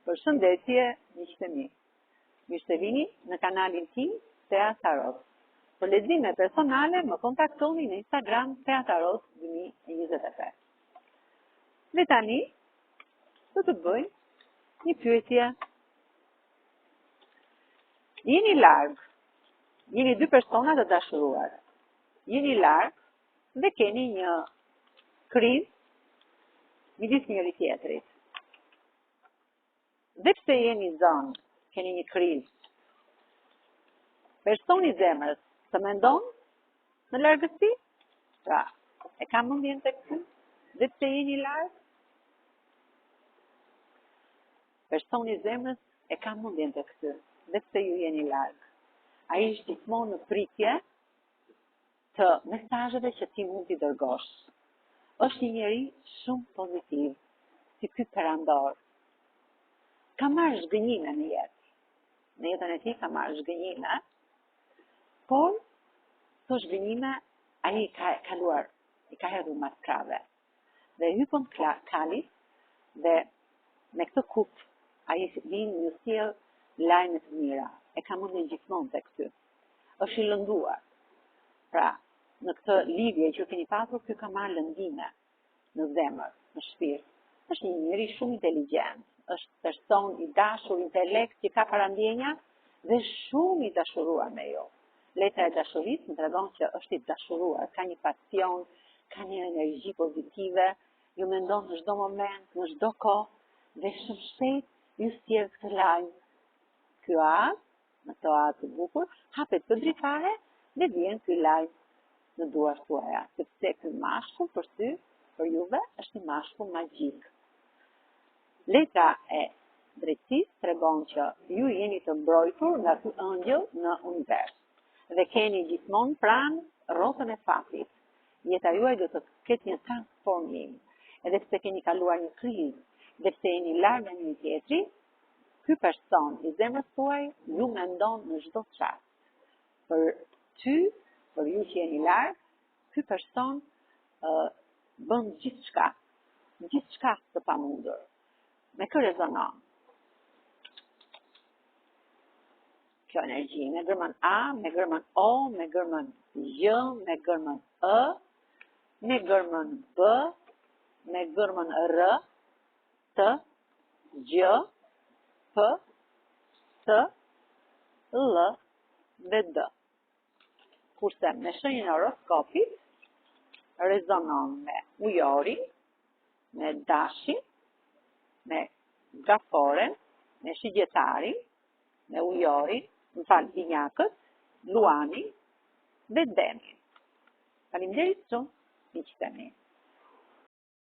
Përshëndetje, miqtë mi. Mirë se vini në kanalin tim Tea Tarot. Për lexime personale më kontaktoni në Instagram Tea Tarot 2023. Dhe tani do të bëjmë një pyetje. Jeni larg, jeni dy persona të dashuruar. Jeni larg dhe keni një krizë midis njëri tjetrit. Dhe pse jeni zonë, keni një krizë. Personi zemrës të mendon në largësi? Pra, e ka mendjen tek ty? Dhe pse jeni larg? Personi zemrës e ka mendjen tek ty. Dhe pse ju jeni larg? Ai është gjithmonë në pritje të mesazheve që ti mund t'i dërgosh. Është një njeri shumë pozitiv, si ky perandor. Ka marrë zhgënjime në jetë. Në jetën e tij ka marrë zhgënjime, por këto zhgënjime ai i ka kaluar, i ka hedhur mas krave. Dhe hypon kalit dhe me këtë kup ai vjen një sjell lajme të mira. E ka mundën gjithmonë tek ty. Është i lënduar. Pra, në këtë lidhje që keni pasur, ky ka marrë lëndime në zemër, në shpirt. Është një njeri shumë inteligjent. Është person i dashur, intelekt, që ka parandjenja dhe shumë i dashuruar me ju. Letra e dashurisë më tregon që është i dashuruar, ka një pasion, ka një energji pozitive, ju mendon në çdo moment, në çdo kohë dhe shumë shpejt ju sjell këtë lajm. Ky atë, në të atë të bukur, hapet të dritahe dhe vjen ky lajm në duart tuaja, sepse ky mashkull për ty, për juve, është një mashkull magjik. Letra e drejtësisë tregon që ju jeni të mbrojtur nga ky ëngjëll në univers dhe keni gjithmonë pranë rrotën e fatit. Jeta juaj do të ketë një transformim, edhe pse keni kaluar një krizë, dhe pse jeni larg nga njëri tjetri, ky person i zemrës tuaj ju mendon në çdo çast. Për ty, për ju që jeni larg, ky person bën gjithçka të pamundur. Me kë rezonon? Kjo energji, me gërmën A, me gërmën O, me gërmën J, me gërmën E, me gërmën B, me gërmën R, T, G, P, T, L dhe D. Kurse me shenjën e horoskopit rezonon me ujorin, me dashin, me gaforen, me shigjetarin, me ujorin, binjakët, luanin dhe demin. Faleminderit shumë, miqtë e mi.